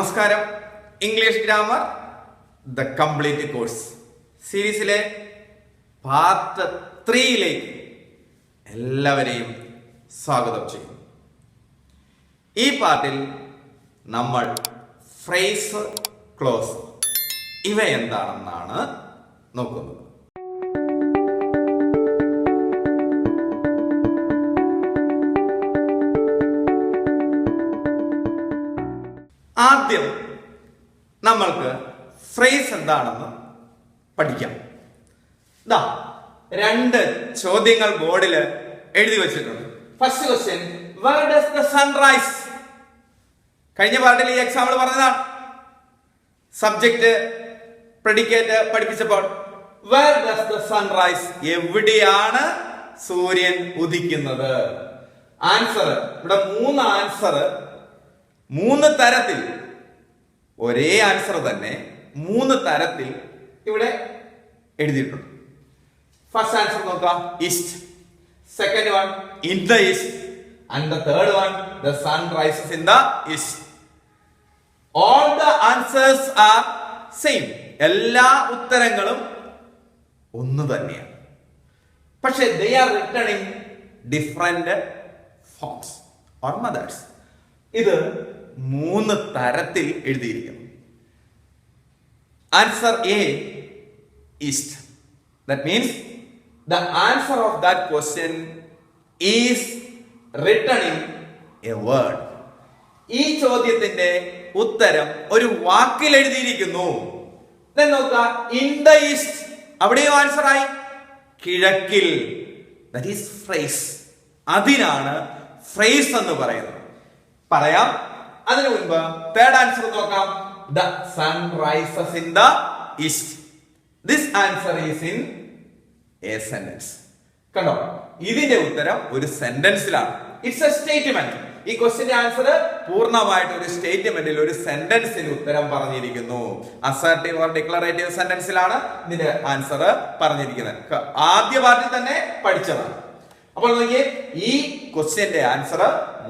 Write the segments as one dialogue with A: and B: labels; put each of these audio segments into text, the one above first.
A: നമസ്കാരം. English grammar the complete course സീരീസിലെ part 3യിലേക്ക് എല്ലാവരെയും സ്വാഗതം ചെയ്യുന്നു. ഈ പാർട്ടിൽ നമ്മൾ ഫ്രേസ്, ക്ലോസ് ഇവ എന്താണെന്നാണ് നോക്കുന്നത്. ആദ്യം നമ്മൾക്ക് ഫ്രേസ് എന്താണെന്ന് പഠിക്കാം. ദാ 2 ചോദ്യങ്ങൾ ബോർഡിൽ എഴുതി വെച്ചിട്ടുണ്ട്. First question, where does the sun rise? കഴിഞ്ഞ പാർട്ടിൽ ഈ എക്സാമ്പിൾ പറഞ്ഞതാണ്. സബ്ജക്റ്റ് പ്രെഡിക്കേറ്റ് പഠിപ്പിച്ചപ്പോൾ where does the sun rise? എവിടെയാണ് സൂര്യൻ ഉദിക്കുന്നത്? ആൻസർ ഇവിടെ 3 ആൻസർ 3 തരത്തിൽ, ഒരേ ആൻസർ തന്നെ 3 തരത്തിൽ ഇവിടെ എഴുതിയിട്ടുണ്ട്. ഫസ്റ്റ് ആൻസർ നോക്കാം, east. Second one, in the east. And the third one, the sun rises in the east. All the answers are same. എല്ലാ ഉത്തരങ്ങളും ഒന്ന് തന്നെയാണ്. പക്ഷെ they are written in different forms or methods. ഇത് 3 തരത്തിൽ എഴുതിയിരിക്കുന്നു. Answer A, east. That means the answer of that question is written in a word. ഈ ചോദ്യത്തിന്റെ ഉത്തരം ഒരു വാക്കിൽ എഴുതിയിരിക്കുന്നു. Then നോക്കുക, in the east. അവിടെയും ആൻസർ ആയി, കിഴക്കിൽ. That is phrase. അതിനാണ് phrase എന്ന് പറയുന്നത്. പറയാം. അതിനു മുൻപ് തേർഡ് ആൻസർ നോക്കാം, the sun rises in the east. This answer is in a sentence. കണ്ടോ, ഇതിന്റെ ഉത്തരം ഒരു സെന്റൻസിലാണ്. It's A statement. ഈ ക്വസ്റ്റ്യന്റെ ആൻസർ പൂർണ്ണമായിട്ട് ഒരു സ്റ്റേറ്റ്മെന്റിൽ, ഒരു സെന്റൻസിൽ ഉത്തരം പറഞ്ഞിരിക്കുന്നു. അസർട്ടീവ് ഓർ ഡിക്ലറേറ്റീവ് സെന്റൻസിലാണ് ഇതിന്റെ ആൻസർ പറഞ്ഞിരിക്കുന്നത്. ആദ്യ പാർട്ടിൽ തന്നെ പഠിച്ചതാണ്. അപ്പോൾ നോക്കിയേ, ഈ ക്വസ്റ്റ്യന്റെ ആൻസർ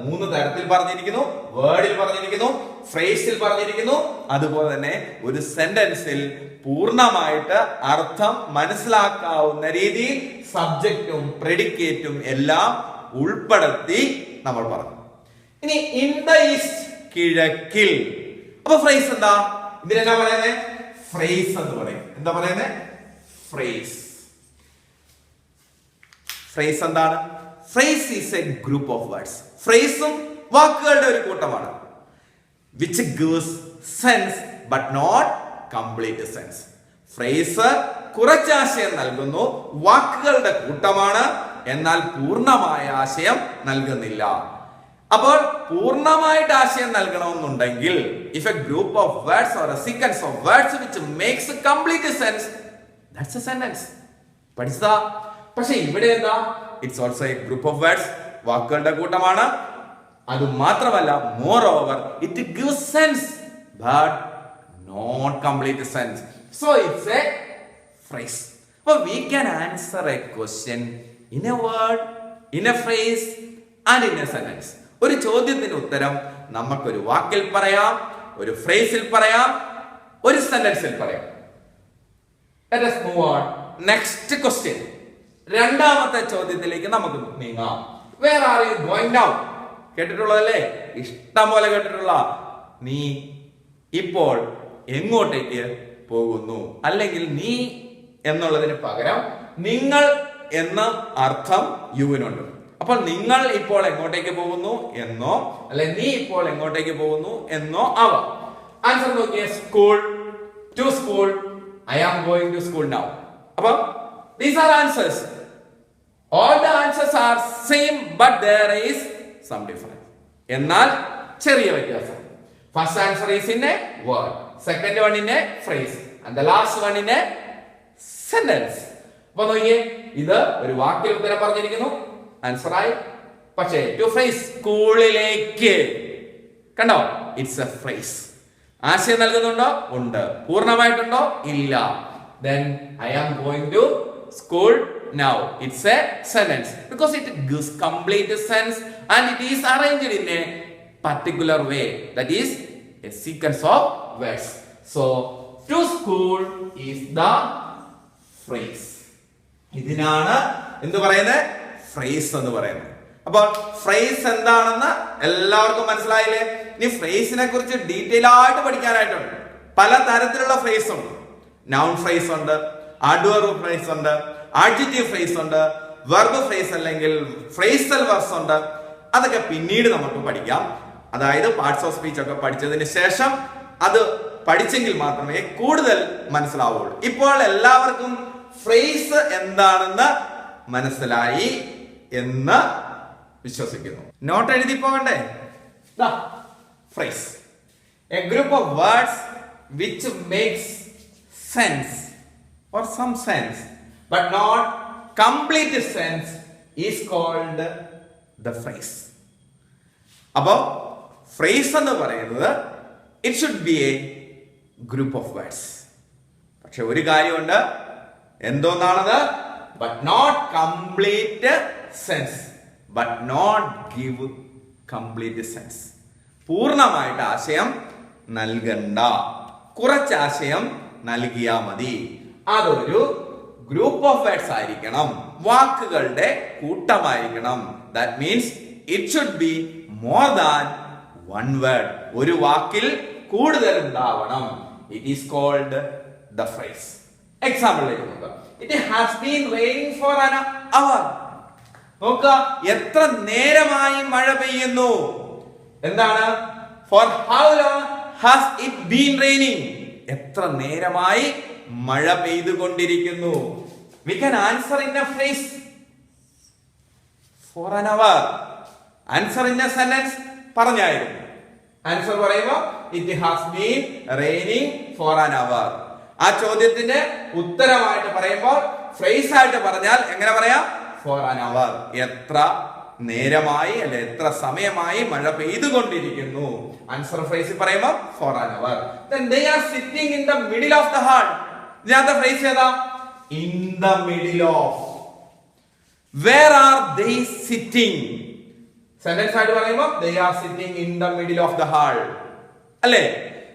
A: 3 തരത്തിൽ പറഞ്ഞിരിക്കുന്നു. വേർഡിൽ പറഞ്ഞിരിക്കുന്നു, ഫ്രേസിൽ പറഞ്ഞിരിക്കുന്നു, അതുപോലെ തന്നെ ഒരു സെന്റൻസിൽ പൂർണ്ണമായിട്ട് അർത്ഥം മനസ്സിലാക്കാവുന്ന രീതിയിൽ സബ്ജക്റ്റും പ്രെഡിക്കേറ്റും എല്ലാം ഉൾപ്പെടുത്തി നമ്മൾ പറഞ്ഞു. ഇനി ഇൻ ദ ഈസ്റ്റ്, കിഴക്കിൽ. അപ്പൊ ഫ്രേസ് എന്താ? ഇതിനെന്താ പറയുന്നത്? ഫ്രേസ് എന്ന് പറയും. എന്താ പറയുന്നത്? ഫ്രേസ്. ഫ്രേസ് എന്താണ്? Phrase is a group of words. ഫ്രേസും വാക്കുകളുടെ ഒരു കൂട്ടമാണ്. Which gives sense but not complete sense. Phrase കുറച്ച് ആശയം നൽകുന്നു, വാക്കുകളുടെ കൂട്ടമാണ്, എന്നാൽ പൂർണ്ണമായ ആശയം നൽകുന്നില്ല. അപ്പോൾ പൂർണ്ണമായിട്ട് ആശയം നൽകണമെന്നുണ്ടെങ്കിൽ, if a group of words or a sequence of words which makes complete sense, that's a sentence. പഠിച്ചതാ. പക്ഷെ ഇവിടെ എന്താ? It's also a group of words, വാക്കുകളുടെ കൂട്ടമാണ്. അത് മാത്രമല്ല, moreover it gives sense but not complete sense. So it's a phrase. അപ്പോൾ we can answer a question in a word, in a phrase and in a sentence. ഒരു ചോദ്യത്തിന് ഉത്തരം നമുക്കൊരു വാക്കിൽ പറയാം, ഒരു ഫ്രേസിൽ പറയാം, ഒരു സെന്റൻസിൽ പറയാം. Let us move on. Next question. രണ്ടാമത്തെ ചോദ്യത്തിലേക്ക് നമുക്ക് നീങ്ങാം. Where are you going now? കേട്ടിട്ടുള്ളതല്ലേ? ഇഷ്ടം പോലെ കേട്ടിട്ടുള്ള. നീ ഇപ്പോൾ എങ്ങോട്ടേക്ക് പോകുന്നു? അല്ലെങ്കിൽ നീ എന്നുള്ളതിന് പകരം നിങ്ങൾ എന്ന അർത്ഥം യുവിനുണ്ട്. അപ്പോൾ നിങ്ങൾ ഇപ്പോൾ എങ്ങോട്ടേക്ക് പോകുന്നു എന്നോ, അല്ലെ നീ ഇപ്പോൾ എങ്ങോട്ടേക്ക് പോകുന്നു എന്നോ ആവാം. ആൻസർ നോക്കിയേ, school, to school, I am going to school now. അപ്പൊ these are answers. All the answers are same but there is some difference. എന്നാൽ ചെറിയ വ്യത്യാസം. First answer is in a word, second one in a phrase and the last one in a sentence. അപ്പൊ നോക്കിയേ, ഇത് ഒരു വാക്കിൽ ഉത്തരം പറഞ്ഞിരിക്കുന്നു, ആൻസർ ആയി. പക്ഷേ ടു ഫ്രേസ്, സ്കൂളിലേക്ക്. കണ്ടോ, ഇറ്റ്സ് എ ഫ്രേസ്. ആശയം നൽകുന്നുണ്ടോ? ഉണ്ട്. പൂർണ്ണമായിട്ടുണ്ടോ? ഇല്ല. Then I am going to school now. It's a sentence because it gives complete sense and it is arranged in a particular way. That is a sequence of words. So to school is the phrase. ഇതിനാണ് എന്ത് പറയുന്നത്? Phrase എന്ന് പറയുന്നത്. അപ്പോൾ phrase എന്താണെന്ന് എല്ലാവർക്കും മനസ്സിലായില്ലേ? ഇനി ഫ്രേസിനെ കുറിച്ച് ഡീറ്റെയിൽ ആയിട്ട് പഠിക്കാനായിട്ടുണ്ട്. പല തരത്തിലുള്ള ഫ്രേസ് ഉണ്ട്. നൗൺ ഫ്രേസ് ഉണ്ട്, അഡ്വർബ് ഫ്രേസ് ഉണ്ട്, ആഡ്ജക്റ്റീവ് ഫ്രേസ് ഉണ്ട്, വെർബ് ഫ്രേസ് അല്ലെങ്കിൽ ഫ്രേസൽ വെർബ്സ് ഉണ്ട്. അതൊക്കെ പിന്നീട് നമുക്ക് പഠിക്കാം. അതായത് പാർട്സ് ഓഫ് സ്പീച്ച് ഒക്കെ പഠിച്ചതിന് ശേഷം അത് പഠിച്ചെങ്കിൽ മാത്രമേ കൂടുതൽ മനസ്സിലാവുള്ളൂ. ഇപ്പോൾ എല്ലാവർക്കും ഫ്രേസ് എന്താണെന്ന് മനസ്സിലായി എന്ന് വിശ്വസിക്കുന്നു. നോട്ട് എഴുതി പോകണ്ടേ? Phrase, A group of words which makes sense or some sense but not complete sense is called the phrase. അപ്പോൾ ഫ്രേസ് എന്ന് പറയുന്നത് it should be a group of words. പക്ഷെ ഒരു കാര്യമുണ്ട്, എന്തോന്നാണത്? but not complete sense, but not give complete sense. പൂർണ്ണമായിട്ട് ആശയം നൽകണ്ട, കുറച്ച് ആശയം നൽകിയാ മതി. അതൊരു ഗ്രൂപ്പ് ഓഫ് വേർഡ്സ് ആയിരിക്കണം, വാക്കുകളുടെ കൂട്ടമായിരിക്കണം. That means it should be more than one word. ഒരു വാക്കിൽ കൂടുതൽ ഉണ്ടാവണം. It is called the phrase. എക്സാമ്പിളിലേക്ക് നോക്കാം. It has been raining for an hour. നോക്കുക, എത്ര നേരമായി മഴ പെയ്യുന്നു. എന്താണ്? For how long has it been raining? എത്ര നേരമായി മഴ പെയ്തുകൊണ്ടിരിക്കുന്നു. We can answer in a phrase. For an hour. Answer in a sentence പറഞ്ഞായിരുന്നു. ആൻസർ പറയുമ്പോൾ it has been raining for an hour. ആ ചോദ്യത്തിന്റെ ഉത്തരമായിട്ട് പറയുമ്പോൾ ഫ്രേസ് ആയിട്ട് പറഞ്ഞാൽ എങ്ങനെ പറയാം? for an hour. എത്ര നേരമായി അല്ലെ എത്ര സമയമായി മഴ പെയ്തുകൊണ്ടിരിക്കുന്നു. ആൻസർ ഫ്രേസ് പറയുമ്പോൾ for an hour. Then they are sitting in the middle of the hall. ഇതിനകത്തെ ഫ്രേസ് ഏതാ? in the middle of. Where are they sitting? Sentence ആയിട്ട് പറയുമ്പോൾ they are sitting in the middle of the hall. അല്ലേ?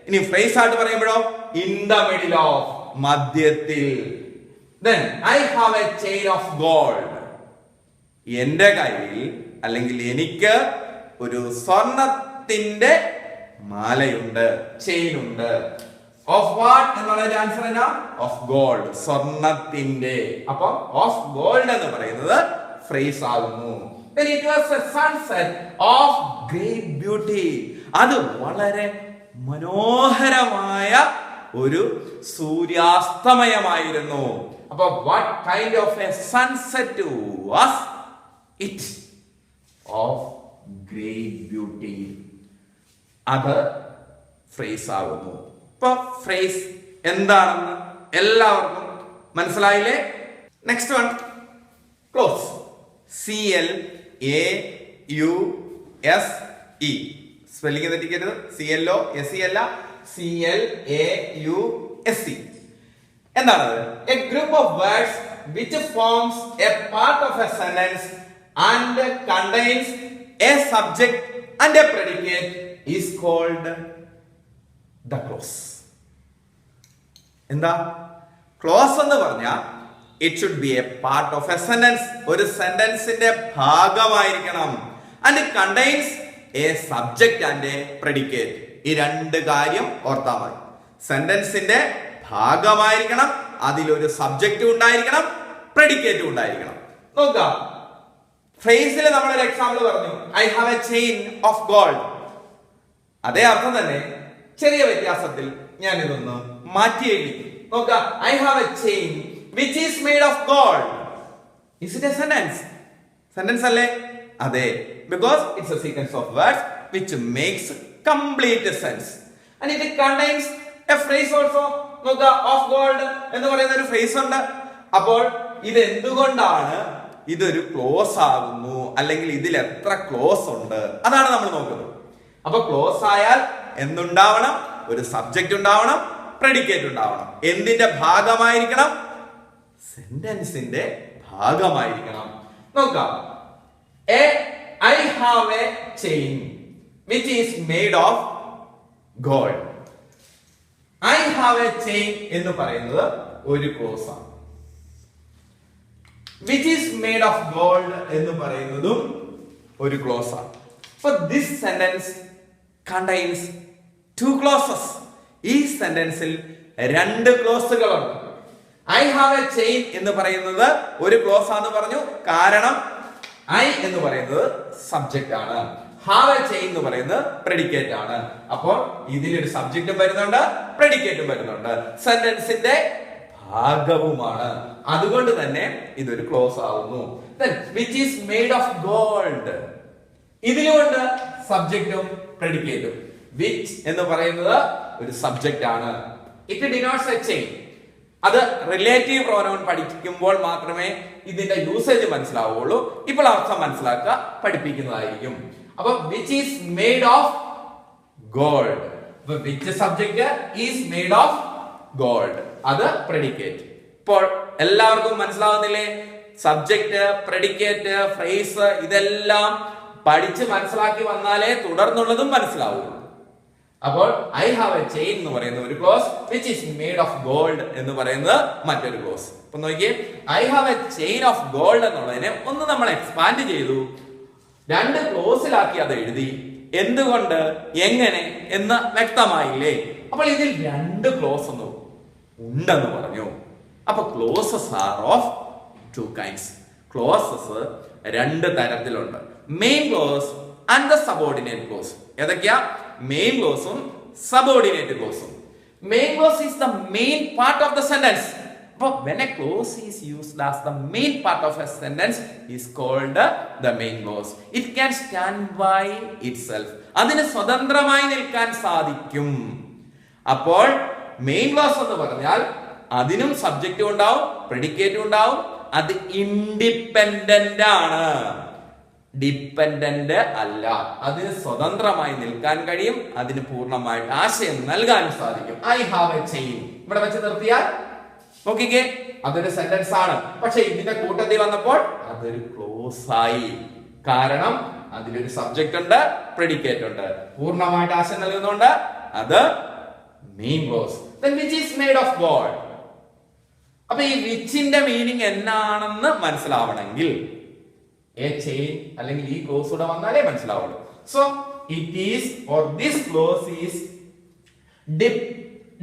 A: ഇനി phrase ആയിട്ട് പറയുമ്പോഴോ in the middle of, മധ്യത്തിൽ. Then I have a chain of gold. എന്റെ കയ്യിൽ അല്ലെങ്കിൽ എനിക്ക് ഒരു സ്വർണത്തിന്റെ മാലയുണ്ട്, ചെയിൻ ഉണ്ട്. ഓഫ് വാട്ട് എന്നുള്ളതിന്റെ ആൻസർ എന്നാ? ഓഫ് ഗോൾഡ്, സ്വർണത്തിന്റെ. അപ്പൊ ഓഫ് ഗോൾഡ് എന്ന് പറയുന്നത് ഫ്രേസ് ആകുന്നു. Then it was a sunset of great beauty. അത് വളരെ മനോഹരമായ ഒരു സൂര്യാസ്തമയമായിരുന്നു. അപ്പൊ what kind of a sunset was it? Of great beauty. അത് ഫ്രേസ് ആകുന്നു. ഇപ്പൊ ഫ്രേസ് എന്താണെന്ന് എല്ലാവർക്കും മനസ്സിലായില്ലേ? Next one, clause. CLAUSE. Spelling തെറ്റിക്കരുത്. CLOSE അല്ല, CLAUSE. എന്താണത്? A group of words which forms a part of a sentence and contains a subject and a predicate is called the clause. എന്താ clause എന്ന് പറഞ്ഞാൽ it should be a part of a sentence. ഒരു സെന്റൻസിന്റെ ഭാഗമായിരിക്കണം. And it contains a subject and a predicate. ഈ രണ്ട് കാര്യം ഓർത്താൽ മതി. സെന്റൻസിന്റെ ഭാഗമായിരിക്കണം, അതിലൊരു സബ്ജക്റ്റും ഉണ്ടായിരിക്കണം, പ്രെഡിക്കേറ്റും ഉണ്ടായിരിക്കണം. നോക്കാം, ഫ്രേസിൽ നമ്മളൊരു എക്സാമ്പിൾ പറഞ്ഞു, I have A chain of gold. അതേ അർത്ഥം തന്നെ ചെറിയ വ്യത്യാസത്തിൽ ഞാൻ ഇതൊന്ന് മാറ്റി എഴുതി. നോക്കാം, I have A chain which is made of gold. Is it A sentence? Sentence അല്ലേ? അതെ, because it's A sequence of words which makes complete sense. And it contains A phrase also. നോക്കുക, ഓഫ് ഗോൾഡ് എന്ന് പറയുന്ന ഒരു phrase ഉണ്ട്. അപ്പോൾ ഇത് എന്തുകൊണ്ടാണ് ഇതൊരു ക്ലോസ് ആകുന്നു, അല്ലെങ്കിൽ ഇതിൽ എത്ര ക്ലോസ് ഉണ്ട്, അതാണ് നമ്മൾ നോക്കുന്നത്. അപ്പൊ ക്ലോസ് ആയാൽ എന്തുണ്ടാവണം? ഒരു സബ്ജക്റ്റ് ഉണ്ടാവണം, പ്രെഡിക്കേറ്റ് ഉണ്ടാവണം. എന്തിന്റെ ഭാഗമായിരിക്കണം? സെന്റൻസിന്റെ ഭാഗമായിരിക്കണം. നോക്കാം, I have A chain which is made of gold. I have A chain എന്ന് പറയുന്നത് ഒരു ക്ലോസ് ആണ്. Which is made of gold എന്ന് പറയുന്നതും ഒരു ക്ലോസ് ആണ്. So this sentence contains two clauses. ഈ സെന്റൻസിൽ രണ്ട് ക്ലോസുകളുണ്ട്. ഐ ഹാവ് എ ചെയിൻ എന്ന് പറയുന്നത് ഒരു ക്ലോസ് ആണെന്ന് പറഞ്ഞു. കാരണം ഐ എന്ന് പറയുന്നത് സബ്ജക്റ്റ് ആണ്, ഹാവ് എ ചെയിൻ എന്ന് പറയുന്നത് പ്രെഡിക്കേറ്റ് ആണ്. അപ്പോൾ ഇതിലൊരു സബ്ജക്റ്റും വരുന്നുണ്ട്, പ്രെഡിക്കേറ്റും വരുന്നുണ്ട്, സെന്റൻസിന്റെ ഭാഗവുമാണ്. അതുകൊണ്ട് തന്നെ ഇതൊരു ക്ലോസ് ആവുന്നു. Then which is made of gold. ഇതിലുണ്ട് സബ്ജക്റ്റും പ്രെഡിക്കേറ്റും. വിച്ച് എന്ന് പറയുന്നത് ഒരു സബ്ജക്റ്റ് ആണ്. It denotes A chain. അത് റിലേറ്റീവ് പ്രോനൗൺ പഠിക്കുമ്പോൾ മാത്രമേ ഇതിന്റെ യൂസേജ് മനസ്സിലാവുള്ളൂ. ഇപ്പോൾ അർത്ഥം മനസ്സിലാക്കുക പഠിപ്പിക്കുന്നതായിരിക്കും. അപ്പൊ which is made of gold. Which subject is made of gold, അത് പ്രെഡിക്കേറ്റ്. ഇപ്പോൾ എല്ലാവർക്കും മനസ്സിലാവുന്നില്ലേ? സബ്ജക്റ്റ്, പ്രെഡിക്കേറ്റ്, ഫ്രേസ് ഇതെല്ലാം പഠിച്ച് മനസ്സിലാക്കി വന്നാലേ തുടർന്നുള്ളതും മനസ്സിലാവുള്ളൂ. അപ്പോൾ ഐ ഹാവ് എ ചെയിൻ എന്ന് പറയുന്ന ഒരു close, which is made of gold എന്ന് പറയുന്നത് മറ്റൊരു ക്ലോസ്. അപ്പൊ നോക്കിയേ, I have A chain of gold എന്നുള്ളതിനെ ഒന്ന് നമ്മൾ എക്സ്പാൻഡ് ചെയ്തു, രണ്ട് ക്ലോസിലാക്കി അത് എഴുതി. എന്തുകൊണ്ട്, എങ്ങനെ എന്ന് വ്യക്തമായില്ലേ? അപ്പോൾ ഇതിൽ രണ്ട് ക്ലോസ് ഒന്നും ഉണ്ടെന്ന് പറഞ്ഞു. അപ്പൊ clauses are of two kinds. Clauses രണ്ട് തരത്തിലുണ്ട്. Main clause and the subordinate clause. ഏതൊക്കെയാ? മെയിൻ ക്ലോസും സബോർഡിനേറ്റ് ക്ലോസും. Main clause is the main part of the sentence. അപ്പോൾ when a clause is used as the main part of a sentence is called the main clause. It can stand by itself. അതിന് സ്വതന്ത്രമായി നിൽക്കാൻ സാധിക്കും. അപ്പോൾ main clause എന്ന് പറഞ്ഞാൽ അതിനും സബ്ജക്റ്റും ഉണ്ടാവും, പ്രെഡിക്കേറ്റും ഉണ്ടാവും. അത് ഇൻഡിപെൻഡന്റ് ആണ്, ഡിപ്പെൻഡന്റ് അല്ല. അതിന് സ്വതന്ത്രമായി നിൽക്കാൻ കഴിയും, അതിന് പൂർണ്ണമായിട്ട് ആശയം നൽകാൻ സാധിക്കും. ഐ ഹാവ് എ ചെയിൻ ഇവിടെ വെച്ച് നിർത്തിയാൽ നോക്കിക്കേ, അതൊരു സെന്റൻസ് ആണ്. പക്ഷെ ഇതിന്റെ കൂട്ടത്തിൽ വന്നപ്പോൾ അതൊരു ക്ലോസ് ആയി. കാരണം അതിലൊരു സബ്ജക്റ്റ് ഉണ്ട്, പ്രെഡിക്കേറ്റ് ഉണ്ട്, പൂർണ്ണമായിട്ട് ആശയം നൽകുന്നുണ്ട്. അത് main clause. Then which is made of gold. അപ്പൊ ഈ വിച്ചിന്റെ മീനിങ് എന്നാണെന്ന് മനസ്സിലാവണമെങ്കിൽ എ ചെയിൻ അല്ലെങ്കിൽ ഈ ക്ലോസ് കൂടെ വന്നാലേ മനസ്സിലാവുള്ളൂ. So it is or this close is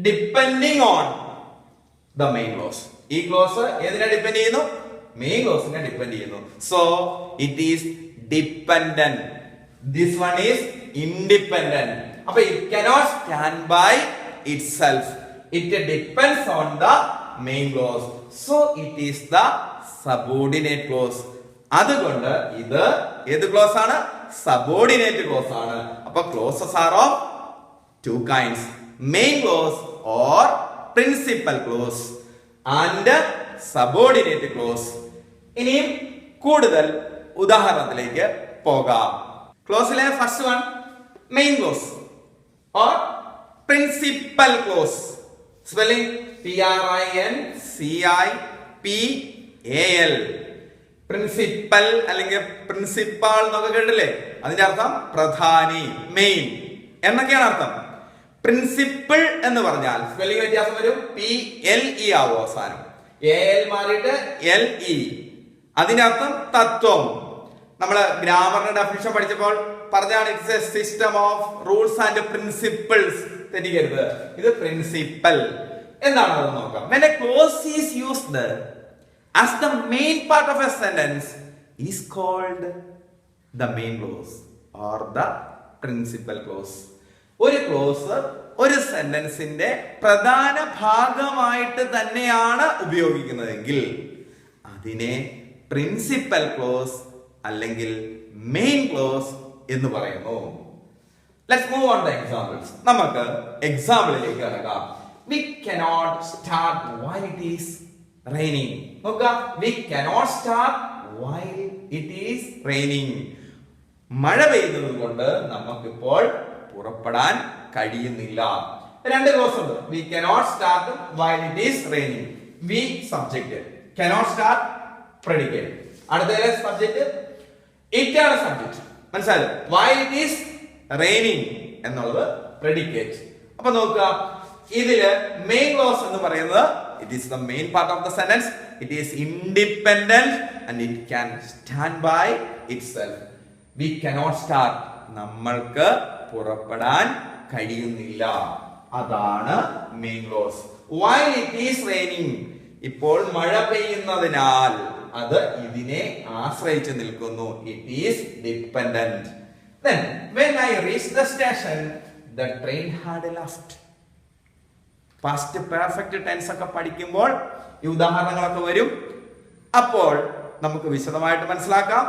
A: depending on the main clause. ഈ ക്ലോസ് ഏതിനെ ഡിപ്പെൻഡ് ചെയ്യുന്നു? മെയിൻ ക്ലോസിനെ ഡിപ്പെൻഡ് ചെയ്യുന്നു. So it is dependent. This one is independent. അപ്പൊ it cannot stand by itself. It depends on the main clause. So it is the subordinate clause. അതുകൊണ്ട് ഇത് ഏത് close ആണ്? സബോർഡിനേറ്റ് ക്ലോസ് ആണ്. അപ്പൊ clauses are of two kinds, main clause or principal clause and subordinate clause. ഇനിയും കൂടുതൽ ഉദാഹരണത്തിലേക്ക് പോകാം. ക്ലോസിലെ first one main clause or principal clause. Spelling PRINCIPAL. Principal അല്ലെങ്കിൽ പ്രിൻസിപ്പാൾ എന്നൊക്കെ കേട്ടില്ലേ? അതിന്റെ അർത്ഥം പ്രധാനി, മെയിൻ എന്നൊക്കെയാണ് അർത്ഥം. പ്രിൻസിപ്പിൾ എന്ന് പറഞ്ഞാൽ സ്പെല്ലിംഗ് വ്യത്യാസം വരും. PLE ആവും അവസാനം, AL മാറിയിട്ട് LE. അതിന്റെ അർത്ഥം തത്വം. നമ്മള് ഗ്രാമറിന്റെ ഡെഫിനിഷൻ പഠിച്ചപ്പോൾ പറഞ്ഞാണ് it's a system of rules and principles. തെറ്റിക്കരുത്, ഇത് പ്രിൻസിപ്പൽ എന്നാണ്. അത് നോക്കാം. When a clause is used as the main part of a sentence is called the main clause or the principal clause. ഒരു ക്ലോസ് ഒരു സെന്റൻസിന്റെ പ്രധാന ഭാഗമായിട്ട് തന്നെയാണ് ഉപയോഗിക്കുന്നതെങ്കിൽ അതിനെ പ്രിൻസിപ്പൽ ക്ലോസ് അല്ലെങ്കിൽ മെയിൻ ക്ലോസ് എന്ന് പറയുന്നു. Let's move on to examples. നമുക്ക് എക്സാമ്പിളിലേക്ക് കടക്കാം. We cannot start while it is raining. നോക്കുക, we cannot start while it is raining. മഴ പെയ്യുന്നത് കൊണ്ട് നമുക്കിപ്പോൾ പുറപ്പെടാൻ കഴിയുന്നില്ല. രണ്ട് ക്ലോസ് ഉണ്ട്. We cannot start while it is raining. We subject, cannot start predicate. അടുത്തതിലെ സബ്ജക്റ്റ് it ആണ് സബ്ജക്റ്റ്. മനസ്സിലായോ? While it is raining എന്നുള്ളത് predicate. അപ്പൊ നോക്കുക, ഇതില് മെയിൻ ക്ലോസ് എന്ന് പറയുന്നത് it is the main part of the sentence. It is independent and it can stand by itself. We cannot start, നമ്മൾക്ക് പുറപ്പെടാൻ കഴിയുന്നില്ല. അതാണ് main clause. While it is raining, ഇപ്പോൾ മഴ പെയ്യുന്നതിനാൽ അത് ഇതിനെ ആശ്രയിച്ച് നിൽക്കുന്നു. It is dependent. Then when I reached the station, the train had left. Past perfect tense ഒക്കെ പഠിക്കുമ്പോൾ ഈ ഉദാഹരണങ്ങളൊക്കെ വരും. അപ്പോൾ നമുക്ക് വിശദമായിട്ട് മനസ്സിലാക്കാം.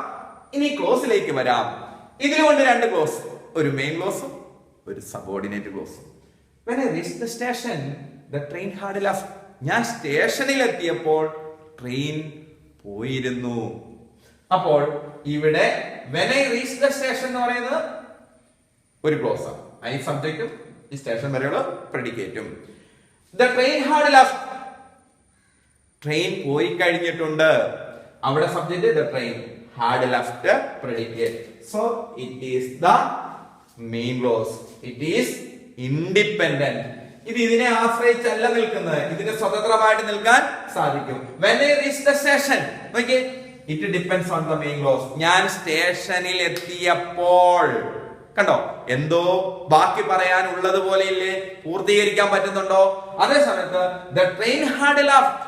A: ഇനി ക്ലോസിലേക്ക് വരാം. ഇതിലുകൊണ്ട് രണ്ട് ക്ലോസ്, ഒരു മെയിൻ ക്ലോസും ഒരു subordinate ക്ലോസും. When I reached the station, the train had left. ഞാൻ സ്റ്റേഷനിൽ എത്തിയപ്പോൾ ട്രെയിൻ പോയിരുന്നു. അപ്പോൾ ഇവിടെ when I reached the station എന്ന് പറയുന്നത് ഒരു ക്ലോസ് ആണ്. ഐ സബ്ജക്റ്റും ഈ സ്റ്റേഷൻ വരെയുള്ള പ്രെഡിക്കേറ്റും. The train had left. Train പോയി കഴിഞ്ഞിട്ടുണ്ട്. അവിടെ subject the train had left predicate. So it is the main clause. It is independent. ഇത് ഇതിനെ ആശ്രയിച്ചല്ല നിൽക്കുന്നത്, ഇതിന് സ്വതന്ത്രമായിട്ട് നിൽക്കാൻ സാധിക്കും. When I reached the station, നോക്കിയേ, it depends on the main clause. ഞാൻ സ്റ്റേഷനിൽ എത്തിയപ്പോൾ, കണ്ടോ, എന്തോ ബാക്കി പറയാൻ ഉള്ളത് പോലെ ഇല്ലേ, പൂർത്തീകരിക്കാൻ പറ്റുന്നുണ്ടോ? അതേ സമയത്ത് the train had left,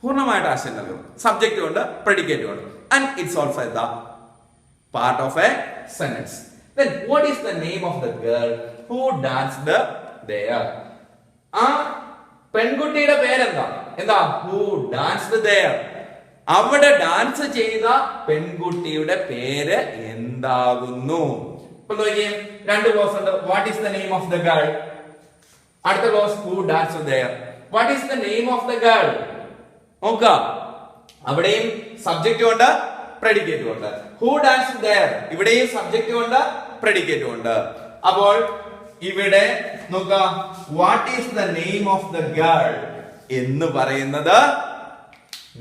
A: പൂർണ്ണമായിട്ട് ആശയം നൽകും. സബ്ജക്റ്റ് ഉണ്ട്, പ്രെഡിക്കേറ്റ് ഉണ്ട്, and it's also the part of a sentence. Then what is the name of the girl who danced there? ആ പെൺകുട്ടിയുടെ പേരെന്താ? എന്താ? who danced there. അവിടെ ഡാൻസ് ചെയ്ത പെൺകുട്ടിയുടെ പേര് എന്താകുന്നു? ഇപ്പൊ നോക്കിയേ, രണ്ട് ക്ലോസ് ഉണ്ട്. What is the name of the girl? അടുത്ത clause who danced there. What is the name of the girl? നോക്കുക, അവിടെയും സബ്ജക്റ്റും ഉണ്ട്, പ്രെഡിക്കേറ്റും ഉണ്ട്. who danced there, ഇവിടെയും സബ്ജക്റ്റും ഉണ്ട്, പ്രെഡിക്കേറ്റും ഉണ്ട്. അപ്പോൾ ഇവിടെ നോക്കുക, what is the name of the girl എന്ന് പറയുന്നത്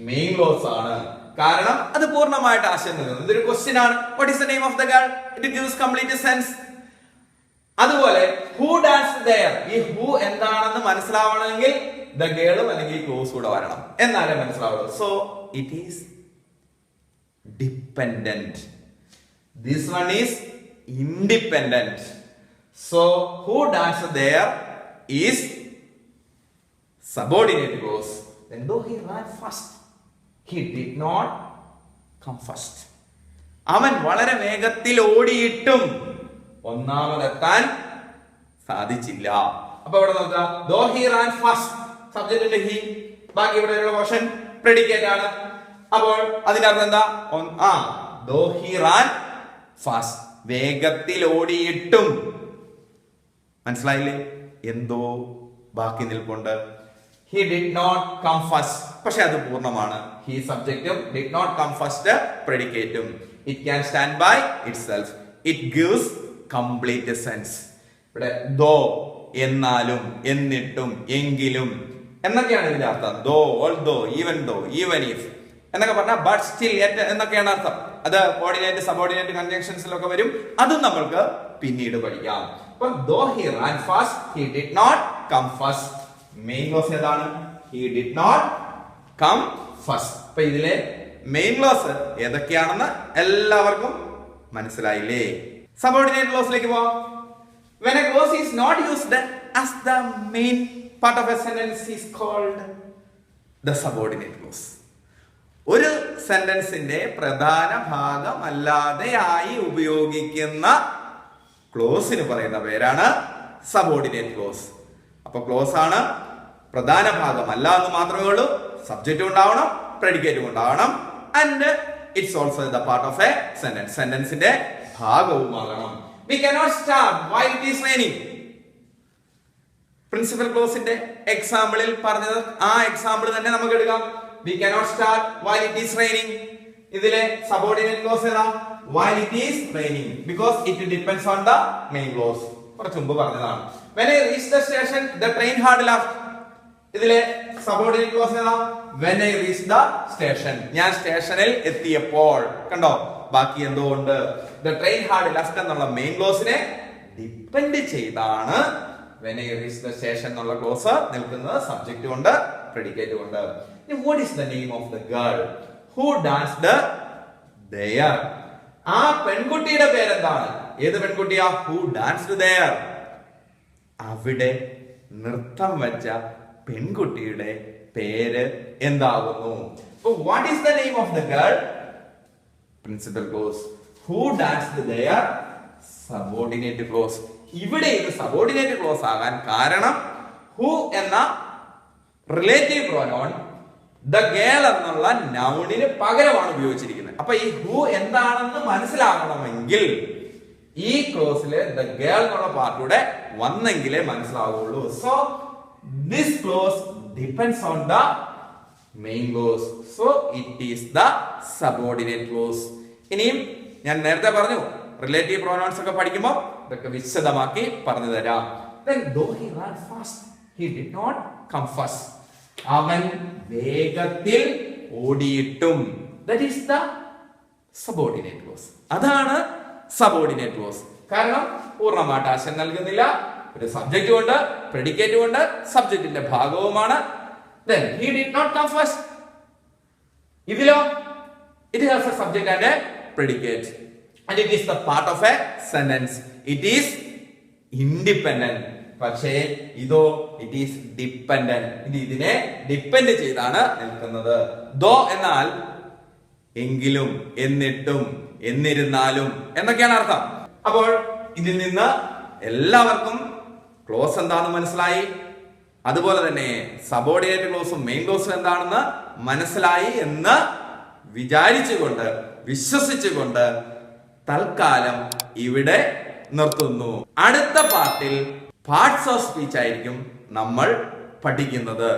A: മെയിൻ ക്ലോസ് ആണ്. കാരണം അത് പൂർണ്ണമായിട്ട് ആശയം നൽകുന്നു. ഇതൊരു ക്വസ്റ്റ്യൻ ആണ്. What is the name of the girl? It gives complete sense. അതുപോലെ ഹൂ ഡാൻസ്ഡ് ദെയർ, ഈ ഹൂ എന്താണെന്ന് മനസ്സിലാവണമെങ്കിൽ ദ ഗേളും അല്ലെങ്കിൽ ക്ലോസ് കൂടെ വരണം, എന്നാലേ മനസ്സിലാവുള്ളൂ. So it is dependent. This one is independent. So who danced there is subordinate clause. Then though he ran fast, he did not come first. അവൻ വളരെ വേഗത്തിൽ ഓടിയിട്ടും ഒന്നാമതെത്താൻ സാധിച്ചില്ല. അപ്പൊ ഇവിടെ നോക്കുക, though he ran fast, subject ഉണ്ട് he, ബാക്കി ഇവിടെയുള്ള പോർഷൻ പ്രെഡിക്കേറ്റ് ആണ്. അപ്പോൾ അതിന്റെ അർത്ഥം എന്താ? though he ran fast, വേഗത്തിൽ ഓടിയിട്ടും. മനസ്സിലായില്ലേ? എന്തോ ബാക്കി നിൽപ്പുണ്ട്. He did not come first. പക്ഷെ അത് പൂർണ്ണമാണ്. He സബ്ജക്റ്റും did not come first predicateും. It can stand by itself. It gives complete sense. ഇവിടെ though, എന്നാലും, എന്നിട്ടും, എങ്കിലും എന്നൊക്കെയാണ് ഇതിന്റെ അർത്ഥം. though, although, even though, even if എന്നൊക്കെ പറഞ്ഞാൽ but still, yet എന്നൊക്കെയാണ് അർത്ഥം. അത് കോർഡിനേറ്റ് സബോർഡിനേറ്റ് കൺജങ്ഷൻസിലൊക്കെ വരും. അതും നമ്മൾക്ക് പിന്നീട് പഠിക്കാം. അപ്പൊ though he ran fast, he did not come first. Main clause ഏതാണ്? he did not come first. അപ്പൊ ഇതിലെ മെയിൻ ക്ലോസ് ഏതൊക്കെയാണെന്ന് എല്ലാവർക്കും മനസ്സിലായില്ലേ? സബോർഡിനേറ്റ് ക്ലോസിലേക്ക് പോവാം. when a clause is not used as the main part of a sentence is called the subordinate clause. ഒരു സെന്റൻസിന്റെ പ്രധാന ഭാഗം അല്ലാതെയായി ഉപയോഗിക്കുന്ന ക്ലോസിന് പറയുന്ന പേരാണ് സബോർഡിനേറ്റ് ക്ലോസ്. അപ്പൊ ക്ലോസ് ആണ്, പ്രധാന ഭാഗം അല്ല എന്ന് മാത്രമേ ഉള്ളൂ. സബ്ജക്റ്റും ഉണ്ടാവണം, പ്രെഡിക്കേറ്റും ഉണ്ടാവണം, and it's also the part of a sentence, സെന്റൻസിന്റെ ഭാഗവുമാകണം. We cannot start while it is raining. Principal ക്ലോസിന്റെ എക്സാമ്പിളിൽ പറഞ്ഞത് ആ എക്സാമ്പിൾ തന്നെ നമുക്ക് എടുക്കാം. വി cannot start while it is raining. ഇതിലെ സബോർഡിനേറ്റ് ക്ലോസ് ഏതാ? while it is raining, because it depends on the main clause. കുറച്ച് മുമ്പ് പറഞ്ഞതാണ്. when I reached the station, the train had left. ഇതിലെ സബോർഡിനേറ്റ് ക്ലോസ് ഏതാ? when I reached the station, ഞാൻ സ്റ്റേഷനിൽ എത്തിയപ്പോൾ. കണ്ടോ, ബാക്കി എന്തോ ഉണ്ട്. the train had left എന്നുള്ള മെയിൻ ക്ലോസിനെ ഡിപ്പെൻഡ് ചെയ്താണ് when I reach the station എന്നുള്ള ക്ലോസ് നിൽക്കുന്നത്. സബ്ജക്റ്റ് കൊണ്ട് പ്രെഡിക്കേറ്റ് കൊണ്ട്. What is the name of the girl who danced there? ആ പെൺകുട്ടിയുടെ പേരെന്താണ്? ഏത് പെൺകുട്ടിയാ? Who danced there? അവിടെ നൃത്തം വെച്ച പെൺകുട്ടിയുടെ പേര് എന്താകുന്നു? What is the name of the girl? Principal clause. Who danced there? Subordinate clause. ഇവിടെ ഇത് സബോർഡിനേറ്റ് ക്ലോസ് ആകാൻ കാരണം ഹു എന്ന റിലേറ്റീവ് പ്രോനൗൺ ദ ഗേൾ എന്നുള്ള നൗണിന് പകരമാണ് ഉപയോഗിച്ചിരിക്കുന്നത്. അപ്പൊ ഈ ഹു എന്താണെന്ന് മനസ്സിലാകണമെങ്കിൽ ഈ ക്ലോസില് ദ ഗേൾ എന്നുള്ള പാർട്ടിയുടെ വന്നെങ്കിലേ മനസ്സിലാവുള്ളൂ. So this close depends on the main clause. So it is the subordinate clause. ഇനിയും ഞാൻ നേരത്തെ പറഞ്ഞു റിലേറ്റീവ് പ്രോനൗൺസ് ഒക്കെ പഠിക്കുമ്പോൾ ഇതൊക്കെ വിശദമാക്കി പറഞ്ഞു തരാം. Then though he ran fast, he did not come first. അവൻ വേഗത്തിൽ ഓടിയിട്ടും. That is the subordinate clause. അതാണ് സബോർഡിനേറ്റ് ക്ലോസ്. കാരണം പൂർണ്ണമായിട്ട് ആശയം നൽകുന്നില്ല. ഒരു സബ്ജക്റ്റ് കൊണ്ട് പ്രെഡിക്കേറ്റ് കൊണ്ട് സബ്ജക്റ്റിന്റെ ഭാഗവുമാണ്. Then he did not come first. ഇതിലോ it has a subject and a predicate. And it is the part of a sentence. It is independent. പക്ഷേ ഇതോ ഇറ്റ് ഈസ് ഡിപ്പെൻഡന്റ്. ഇത് ഇതിനെ ഡിപ്പെൻഡ് ചെയ്താണ് നിൽക്കുന്നത്. ദോ എന്നാൽ എങ്കിലും, എന്നിട്ടും, എന്നിരുന്നാലും എന്നൊക്കെയാണ് അർത്ഥം. അപ്പോൾ ഇതിൽ നിന്ന് എല്ലാവർക്കും ക്ലോസ് എന്താണെന്ന് മനസ്സിലായി. അതുപോലെ തന്നെ സബോർഡിനേറ്റ് ക്ലോസും മെയിൻ ക്ലോസും എന്താണെന്ന് മനസ്സിലായി എന്ന് വിചാരിച്ചുകൊണ്ട് വിശ്വസിച്ചുകൊണ്ട് തൽക്കാലം ഇവിടെ നിർത്തുന്നു. അടുത്ത പാർട്ടിൽ പാർട്സ് ഓഫ് സ്പീച്ച് ആയിരിക്കും നമ്മൾ പഠിക്കുന്നത്.